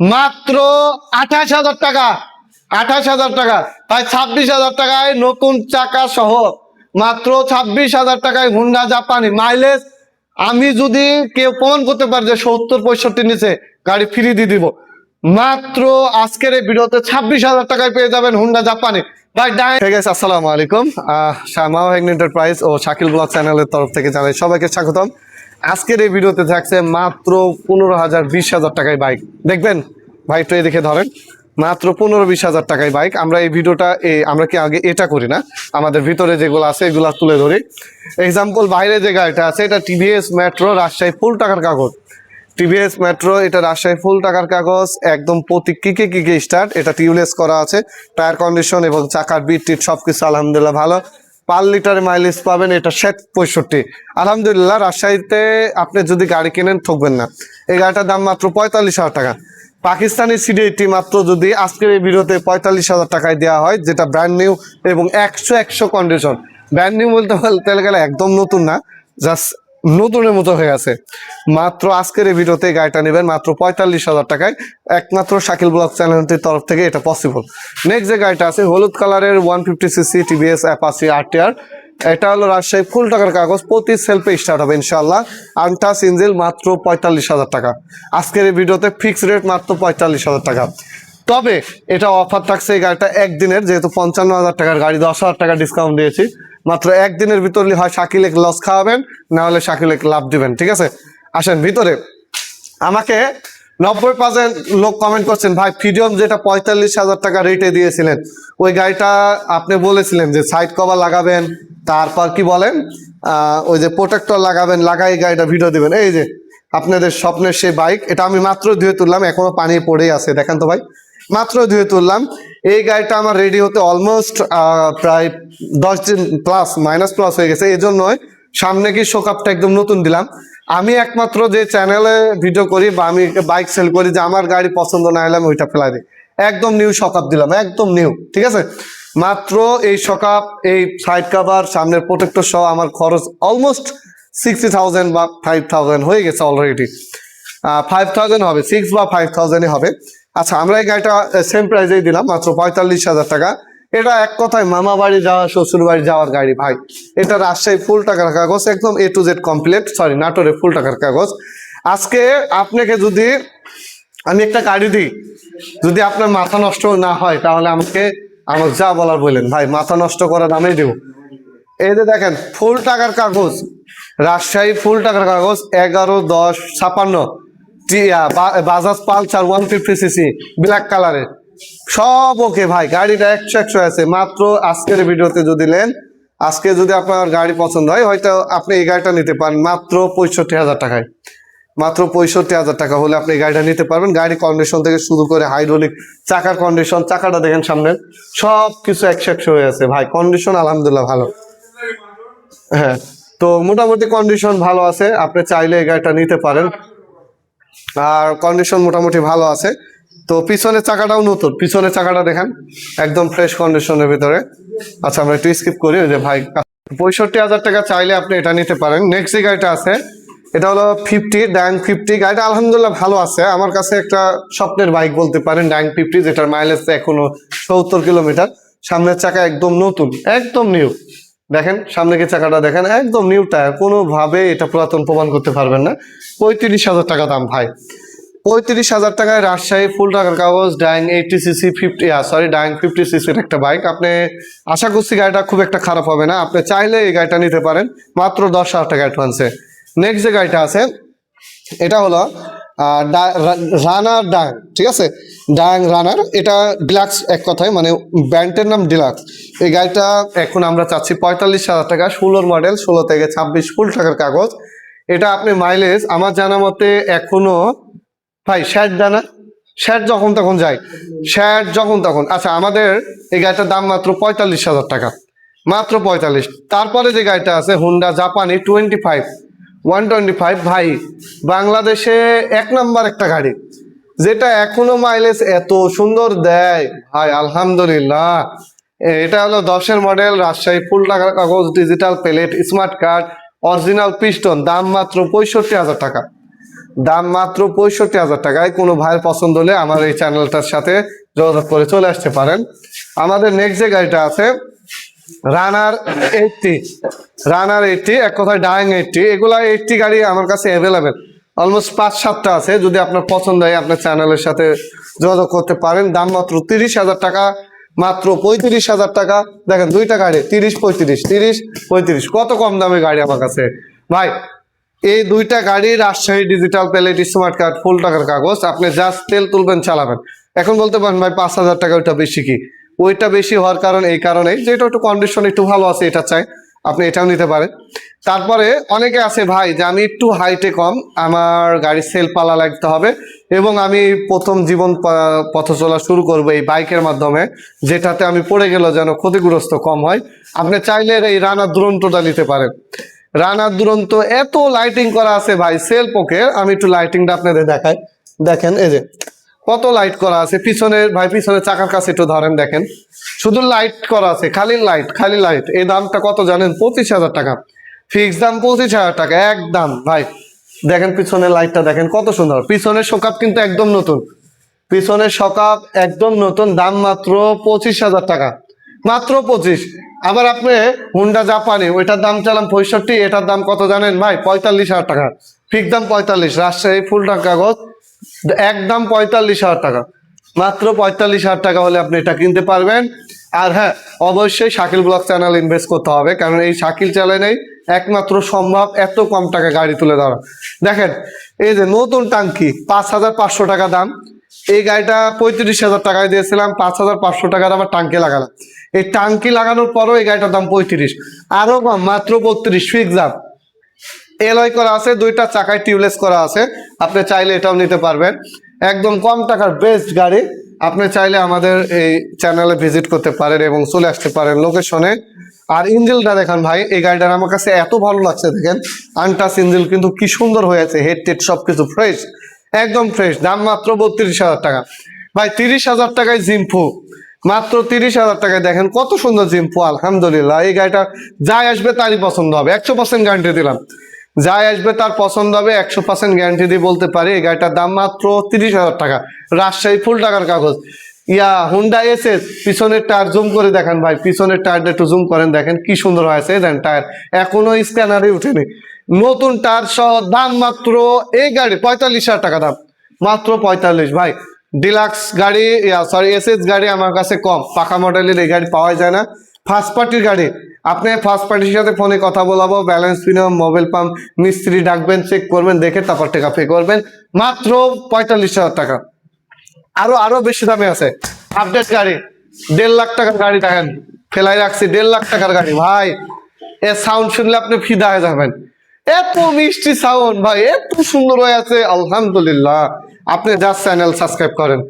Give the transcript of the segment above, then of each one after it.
মাত্র 28,000 টাকা, 28,000 টাকা। তাই 26,000 টাকায় নতুন চাকা সহ মাত্র 26,000 টাকায় হুন্ডা জাপানি মাইলেজ। আমি যদি কেউ প্রমাণ করতে পারে যে 70-65 নিচে, গাড়ি ফ্রি দিয়ে দিব। মাত্র আজকের এই ভিডিওতে 26,000 টাকায় পেয়ে যাবেন হুন্ডা জাপানি। ভাই আসসালামু আলাইকুম, শামা এন্টারপ্রাইজ ও শাকিল ব্লগ চ্যানেলের তরফ থেকে জানাই সবাইকে স্বাগতম। আজকের এই ভিডিওতে থাকছে মাত্র 15,000 20,000 টাকায় বাইক দেখবেন। ভাই একটু এদিকে ধরেন, মাত্র 15-20,000 টাকায় বাইক। আমরা এই ভিডিওটা আমরা কি আগে এটা করি না, আমাদের ভিতরে যেগুলো আছে এগুলো তুলে ধরি। এক্সাম্পল, বাইরে যে গাড়িটা আছে এটা টিভিএস মেট্রো, রাজশাহী ফুল টাকার কাগজ। টিভিএস মেট্রো, এটা রাজশাহী ফুল টাকার কাগজ, একদম প্রতি কিকে স্টার্ট। এটা টিউবলেস করা আছে, টায়ার কন্ডিশন এবং চাকার বিট টিট সবকিছু আলহামদুলিল্লাহ ভালো। 5 লিটারে মাইলেজ পাবেন, এটা 60-65 আলহামদুলিল্লাহ। রাজশাহীতে আপনি যদি গাড়ি কেনেন ঠকবেন না। এই গাড়িটার দাম মাত্র 45,000 টাকা। পাকিস্তানি সিডি মাত্র যদি আজকের এই ভিডিওতে 45,000 টাকায় দেওয়া হয়, যেটা ব্র্যান্ড নিউ এবং 100 কন্ডিশন। ব্র্যান্ড নিউ বলতে গেলে একদম নতুন না, জাস্ট নতুনের মতো হয়ে আছে। মাত্র আজকের এই ভিডিওতে গাড়িটা নেবেন মাত্র 45,000 টাকায়, একমাত্র শাকিল ব্লগ চ্যানেলটির তরফ থেকে এটা পসিবল। নেক্সট যে গাড়িটা আছে হলুদ কালারের 150cc টিভিএস অ্যাপাচি আরটিআর। এটা হলো রাজশাহী ফুল টাকার কাগজ, প্রতি সেলফে স্টার্ট হবে ইনশাল্লাহ। আনটাচ ইঞ্জিন, মাত্র 45,000 টাকা। আজকের এই ভিডিওতে ফিক্সড রেট মাত্র 45,000 টাকা। তবে এটা অফার থাকছে এই গাড়িটা একদিনের, যেহেতু 55,000 টাকার গাড়ি 10,000 টাকা ডিসকাউন্ট দিয়েছি। মাত্র একদিনের ভিতরে হয় শাকিল এক লস খাওয়াবেন, না হলে শাকিল এক লাভ দিবেন, ঠিক আছে? আসেন ভিতরে। আমাকে 90% লোক কমেন্ট করছেন, ভাই ফ্রিডম যেটা 45,000 টাকা রেটে দিয়েছিলেন, ওই গাড়িটা আপনি বলেছিলেন যে সাইড কভার লাগাবেন, তারপর কি বলেন ওই যে প্রোটেক্টর লাগাবেন, লাগাই গাড়িটা ভিডিও দিবেন। এই যে আপনাদের স্বপ্নের সেই বাইক, এটা আমি মাত্র ধুয়ে তুললাম, এখনো পানি পড়েই আছে, দেখেন তো ভাই, মাত্র ধুয়ে তুললাম। এই গাড়িটা আমার রেডি হতে অলমোস্ট প্রায় 10 দিন প্লাস মাইনাস প্লাস হয়ে গেছে। এই জন্যই সামনে কি শোকআপটা একদম নতুন দিলাম। আমি একমাত্র যে চ্যানেলে ভিডিও করি বা আমি বাইক সেল করি, যে আমার গাড়ি পছন্দ না হলে আমি ওইটা ফেলাই দিই। একদম নিউ শোকআপ দিলাম, একদম নিউ, ঠিক আছে? মাত্র এই শোকআপ, এই সাইড কভার, সামনের প্রোটেক্টর সহ আমার খরচ অলমোস্ট 60,000 বা 5,000 হয়ে গেছে অলরেডি। 5,000 হবে, 6 বা 5,000 হবে। আচ্ছা, আমরা এই গাড়িটা সেম প্রাইসেই দিলাম, মাত্র 45,000 টাকা। এটা এক কথায় মামা বাড়ি যাওয়া, শ্বশুর বাড়ি যাওয়ার গাড়ি ভাই। এটা রাজশাহী ফুল টাকার কাগজ, একদম A to Z complete. Sorry, নাটোরে ফুল টাকার কাগজ। আজকে আপনাকে যদি আমি একটা গাড়ি দিই, যদি আপনার মাথা নষ্ট না হয়, তাহলে আমাকে যা বলার বললেন ভাই, মাথা নষ্ট করার দামেই দেব। এই যে দেখেন, ফুল টাকার কাগজ, রাজশাহী ফুল টাকার কাগজ, 11-10-56 বাজাজ পালসার 150cc ব্ল্যাক কালারের, সব ওকে ভাই। গাড়িটা 100 আছে। মাত্র আজকের ভিডিওতে যদি নেন, আজকে যদি আপনার গাড়ি পছন্দ হয়, হয়তো আপনি এই গাড়িটা নিতে পারেন মাত্র 65,000 টাকায়। মাত্র 65,000 টাকা হলে আপনি এই গাড়িটা নিতে পারবেন। গাড়ি কন্ডিশন থেকে শুরু করে হাইড্রোলিক, চাকার কন্ডিশন, চাকাটা দেখেন সামনে, সব কিছু 100 হয়ে আছে ভাই। কন্ডিশন আলহামদুলিল্লাহ ভালো। হ্যাঁ, তো মোটামুটি কন্ডিশন ভালো আছে, আপনি চাইলে এই গাড়িটা নিতে পারেন। আর কন্ডিশন মোটামুটি ভালো আছে। তো পিছনের চাকাটাও নতুন, পিছনের চাকাটা দেখেন একদম ফ্রেশ কন্ডিশনের ভিতরে। আচ্ছা, আমরা একটু স্কিপ করি। ওই যে ভাই 65,000 টাকা চাইলে আপনি এটা নিতে পারেন। নেক্সট যে গাড়িটা আছে, এটা হলো 50 ড্যাং 50। গাড়িটা আলহামদুলিল্লাহ ভালো আছে, আমার কাছে একটা স্বপ্নের বাইক বলতে পারেন, ড্যাং 50, যেটার মাইলেজ এখনো 70 কিলোমিটার। সামনের চাকা একদম নতুন, একদম নিউ। দেখেন সামনে কি চাকাটা দেখেন, একদম নিউ টায়ার, কোনোভাবে এটা পুরাতন প্রমাণ করতে পারবেন না। 35,000 টাকা দাম ভাই। 35,000 টাকায় রাজশাহী ফুল টাকার কাগজ, ডাইং 80cc 50cc একটা বাইক। আপনি আশা করছি গাড়িটা খুব একটা খারাপ হবে না, আপনি চাইলে এই গাড়িটা নিতে পারেন মাত্র 10,000 টাকা অ্যাডভান্সে। নেক্সট যে গাড়িটা আছে, এটা হলো রানার ডাং, ঠিক আছে? ডাং রানার, এটা ডিলাক্স, এক কথায় মানে ব্র্যান্ডের নাম ডিলাক্স। এই গাড়িটা এখন আমরা চাচ্ছি 45,000 টাকা। 16 মডেল, 16 থেকে 26 ফুল টাকার কাগজ। এটা আপনি মাইলেজ আমার জানা মতে এখনো ভাই 60 জানা, 60 যখন তখন যায়, 60 যখন তখন। আচ্ছা, আমাদের এই গাড়িটার দাম মাত্র 45,000 টাকা, মাত্র 45। তারপরে যে গাড়িটা আছে হুন্ডা জাপানি 125 ভাই, বাংলাদেশে 1 নাম্বার একটা গাড়ি, যেটা এখনো মাইলেজ এত সুন্দর দেয় ভাই, আলহামদুলিল্লাহ। এটা হলো 10-এর মডেল, রাজশাহী ফুল টাকার কাগজ, digital plate, smart card, original piston, দাম মাত্র 65,000 টাকা। দাম মাত্র 65,000 টাকায়। কোনো ভাইয়ের পছন্দ হলে আমার এই চ্যানেলটার সাথে যোগাযোগ করে চলে আসতে পারেন। আমাদের নেক্সট যে গাড়িটা আছে রানার 80, রানার 80, এক কথায় ডাইং 80। এগুলা 80 গাড়ি আমার কাছে অ্যাভেলেবেল, অলমোস্ট 5-7টা আছে। যদি আপনার পছন্দ হয় আপনার চ্যানেলের সাথে যোগাযোগ করতে পারেন। দাম মাত্র 30,000 টাকা, মাত্র 35,000 টাকা। দেখেন দুইটা গাড়ি 30-35, কত কম দামে গাড়ি আমার কাছে ভাই। এই দুইটা গাড়ি Rajshahi digital pallet smart card, ফুল টাকার কাগজ। আপনি জাস্ট তেল তুলবেন, চালাবেন। এখন বলতে পারেন ভাই 5,000 টাকা ওইটা বেশি কি? ওইটা বেশি হওয়ার কারণ এই কারণেই যে এটা একটু কন্ডিশন একটু ভালো আছে, এটা চাই, আপনি এটাও নিতে পারেন। তারপরে অনেকে আছে ভাই যে আমি একটু হাইটে কম, আমার গাড়ি সেল পালা লাগতে হবে এবং আমি প্রথম জীবন পথ চলা শুরু করবো এই বাইকের মাধ্যমে, যেটাতে আমি পড়ে গেল যেন ক্ষতিগ্রস্ত কম হয়। আপনি চাইলে এই রানার দুরন্তটা নিতে পারেন। রানার দুরন্ত এত লাইটিং করা আছে ভাই, সেলফ ওকে। আমি একটু লাইটিংটা আপনাদের দেখাই। দেখেন এই যে কত লাইট করা আছে পিছনের ভাই, পিছনের চাকার কাছে একটু ধরেন, দেখেন শুধু লাইট করা আছে, খালি লাইট, খালি লাইট। এই দামটা কত জানেন? 25,000 টাকা, ফিক্স দাম 25,000 টাকা একদম ভাই। দেখেন পিছনের লাইটটা দেখেন কত সুন্দর। পিছনের শোকাপ কিন্তু একদম নতুন, পিছনের শোকাপ একদম নতুন। দাম মাত্র 25,000 টাকা, মাত্র 25। আবার আপনি হুন্ডা জাপানি, ওইটার দাম চালাম 65, এটার দাম কত জানেন ভাই? 45,000 টাকা, ফিক্স দাম 45। রাজশাহী ফুল টাকা কাগজ, একদম 45,000 টাকা, মাত্র 45,000 টাকা হলে আপনি এটা কিনতে পারবেন। আর হ্যাঁ, অবশ্যই শাকিল ব্লগ চ্যানেল ইনভেস্ট করতে হবে, কারণ এই শাকিল চ্যানেলেই একমাত্র সম্ভব এত কম টাকা গাড়ি তুলে ধরা। দেখেন এই যে নতুন টাঙ্কি, 5,500 টাকা দাম। এই গাড়িটা 35,000 টাকায় দিয়েছিলাম, 5,500 টাকার আবার টাঙ্কি লাগালাম। এই টাঙ্কি লাগানোর পরও এই গাড়িটার দাম 35, আরো কম, মাত্র 32 ফিক্স দাম। এলয় করা আছে, দুইটা চাকায় টিউবলেস করা আছে। আপনি চাইলে এটাও নিতে পারবেন, একদম কম টাকার বেস্ট গাড়ি। আপনি চাইলে আমাদের এই চ্যানেলে ভিজিট করতে পারেন এবং চলে আসতে পারেন লোকেশনে। আর ইঞ্জিনটা দেখেন ভাই, এই গাড়িটার আমার কাছে এত ভালো লাগছে। দেখেন আনটাচ ইঞ্জিন কিন্তু কি সুন্দর হয়েছে, হেড টেড সবকিছু ফ্রেশ, একদম ফ্রেশ। দাম মাত্র 32,000 টাকা ভাই। 30,000 টাকায় জিম্পু, মাত্র 30,000 টাকায় দেখেন কত সুন্দর জিম্পু। আলহামদুলিল্লাহ, এই গাড়িটা যাই আসবে তারই পছন্দ হবে, 100% গ্যারান্টি দিলাম। যাই আসবে তার পছন্দ হবে, 100% গ্যারান্টি দিয়ে বলতে পারি। এই গাড়িটার দাম মাত্র 30,000 টাকা, রাজশাহী ফুল টাকার কাগজ। হুন্ডা এসএস, পিছনের টায়ার জুম করে দেখেন ভাই, পিছনের টায়ারটা একটু জুম করেন, দেখেন কি সুন্দর হয়েছে। দেন টায়ার এখনো স্ক্যানারে উঠেনি, নতুন টায়ার সহ। দাম মাত্র, এই গাড়ি 45,000 টাকা দাম, মাত্র 45 ভাই। ডিলাক্স গাড়ি, সরি এসএস গাড়ি আমার কাছে কম, পাকা মডেলের এই গাড়ি পাওয়া যায় না। ফার্স্ট পার্টির গাড়ি, আপনি ফার্স্ট পার্টির সাথে ফোনে কথা বলাবো, ব্যালেন্স ফি, মোবাইল পাম্প, মিস্ত্রি ডাকবেন, চেক করবেন, দেখে তারপর টাকা পে করবেন। মাত্র 45,000 টাকা। আরো বেশি দামে আছে আপডেট গাড়ি, 1.5 লাখ টাকার গাড়ি। দেখেন ফেলাই রাখছি 1.5 লাখ টাকার গাড়ি ভাই। এর সাউন্ড শুনলে আপনি ফিদা হয়ে যাবেন, এত মিষ্টি সাউন্ড ভাই, এত সুন্দর হয়ে আছে। আলহামদুলিল্লাহ, আপনি জাস্ট চ্যানেল সাবস্ক্রাইব করেন।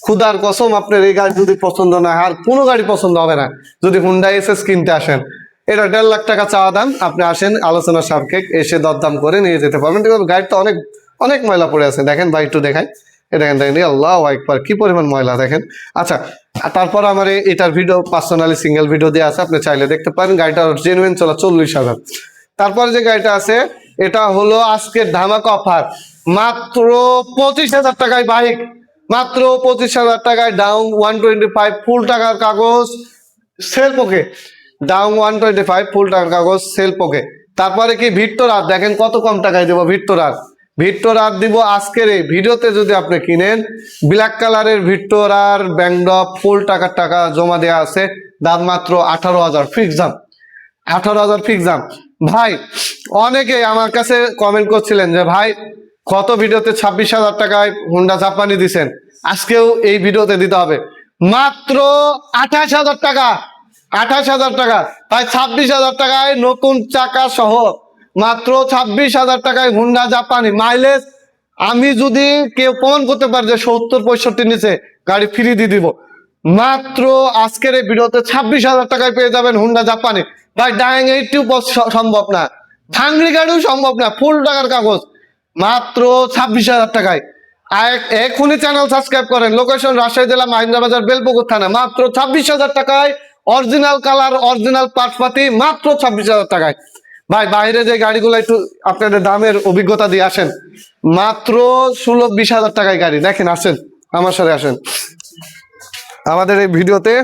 খুদার কসম, আপনার এই গাড়ি যদি পছন্দ না হয় আর কোনো গাড়ি পছন্দ হবে না। যদি হুন্ডা এসএস কিনতে আসেন, এটা 1.5 লাখ টাকা চাওয়া দাম। আপনি আসেন, আলোচনা সাপেক্ষে এসে দরদাম করে নিয়ে যেতে পারবেন। গাড়িটা অনেক অনেক ময়লা পড়ে আছে, দেখেন ভাই একটু দেখাই। দেখেন দেখেন, আল্লাহ আকবার, কি পরিমাণ ময়লা দেখেন। আচ্ছা, তারপর আমার এটার ভিডিও পার্সোনালি সিঙ্গেল ভিডিও দেওয়া আছে, আপনি চাইলে দেখতে পারেন। গাড়িটা জেনুইন চলা 40,000। তারপরে যে গাড়িটা আছে, এটা হলো আজকের ধামাকা অফার, মাত্র 25,000 টাকায় বাইক, মাত্র 25,000 টাকায় ডাউন 125 ফুল টাকার কাগজ সেলফ ওকে। ডাউন 125 ফুল টাকার কাগজ সেলফ ওকে। তারপরে কি ভিক্টর আর, দেখেন কত কম টাকায় দেবো ভিক্টর আর। ভিক্টর আর দিব আজকের এই ভিডিওতে, যদি আপনি কিনেন ব্ল্যাক কালারের ভিক্টর আর ব্যাংডপ ফুল টাকা জমা দেওয়া আছে। দাম মাত্র 18,000 ফিক্স দাম, 18,000 ফিক্স দাম ভাই। অনেকে আমার কাছে কমেন্ট করছিলেন যে ভাই কত ভিডিওতে 26,000 টাকায় হুন্ডা জাপানি দিছেন, আজকেও এই ভিডিওতে দিতে হবে। মাত্র 28,000 টাকা, 28,000 টাকা তাই 26,000 টাকায় নতুন চাকা সহ, মাত্র 26,000 টাকায় হুন্ডা জাপানি মাইলেজ। আমি যদি কেউ প্রমাণ করতে পারে যে 70-65 নিচে, গাড়ি ফ্রি দিয়ে দিব। মাত্র আজকের এই ভিডিওতে 26,000 টাকায় পেয়ে যাবেন হুন্ডা জাপানি ভাই। ডাইং 80 সম্ভব না, ভাঙড়ি গাড়িও সম্ভব না, ফুল টাকার কাগজ, মাত্র 26,000 টাকায়। এখনই চ্যানেল সাবস্ক্রাইব করেন। লোকেশন রাজশাহী জেলা মাহিন্দ্রা বেলপুকুর থানা। মাত্র 26,000 টাকায় অরিজিনাল কালার, অরিজিনাল পার্টসপাতি, মাত্র 26,000 টাকায় ভাই বাইরে যে গাড়িগুলো একটু আপনাদের দামের অভিজ্ঞতা দিয়ে আসেন, মাত্র 16-20 হাজার টাকায় গাড়ি দেখেন, আসেন আমার সাথে আসেন আমাদের এই ভিডিওতে।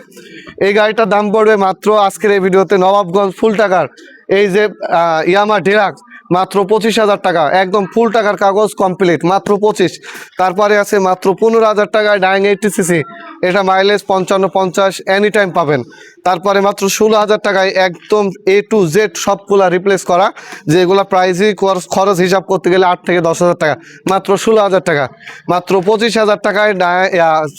এই গাড়িটার দাম পড়বে মাত্র আজকের এই ভিডিওতে নবাবগঞ্জ ফুল টাকার এই যে ইয়ামা ডিলাক্স মাত্র 25,000 টাকা, একদম ফুল টাকার কাগজ কমপ্লিট মাত্র 25। তারপরে আছে মাত্র 15,000 টাকায় ডাইং 80cc, এটা মাইলেজ 55-50 এনি টাইম পাবেন। তারপরে মাত্র 16,000 টাকায় একদম A to Z সবগুলা রিপ্লেস করা, যেগুলো প্রাইসই খরচ হিসাব করতে গেলে 8 থেকে 10,000 টাকা, মাত্র 16,000 টাকা। মাত্র 25,000 টাকায়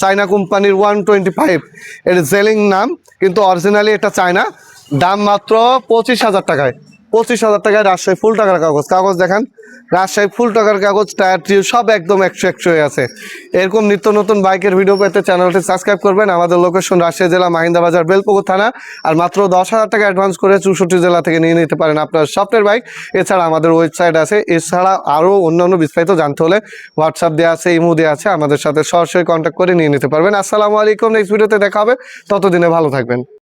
চায়না কোম্পানির 125, এর জেলিং নাম কিন্তু অরিজিনালি এটা চায়না, দাম মাত্র 25,000 টাকায়। 25,000 টাকায় রাজশাহী ফুল টাকার কাগজ, কাগজ দেখেন রাজশাহী ফুল টাকার কাগজ, টায়ার টিউ সব একদম 100 হয়ে আছে। এরকম নিত্য নতুন বাইকের ভিডিও পেতে চ্যানেলটি সাবস্ক্রাইব করবেন। আমাদের লোকেশন রাজশাহী জেলা মাহিন্দা বাজার বেলপুকুর থানা, আর মাত্র 10,000 টাকা অ্যাডভান্স করে 64 জেলা থেকে নিয়ে নিতে পারেন আপনার স্বপ্নের বাইক। এছাড়া আমাদের ওয়েবসাইট আছে, এছাড়া আরও অন্যান্য বিস্তারিত জানতে হলে হোয়াটসঅ্যাপ দেওয়া আছে, ইমো দেওয়া আছে, আমাদের সাথে সরাসরি কন্ট্যাক্ট করে নিয়ে নিতে পারবেন। আসসালামু আলাইকুম, নেক্সট ভিডিওতে দেখা হবে, ততদিনে ভালো থাকবেন।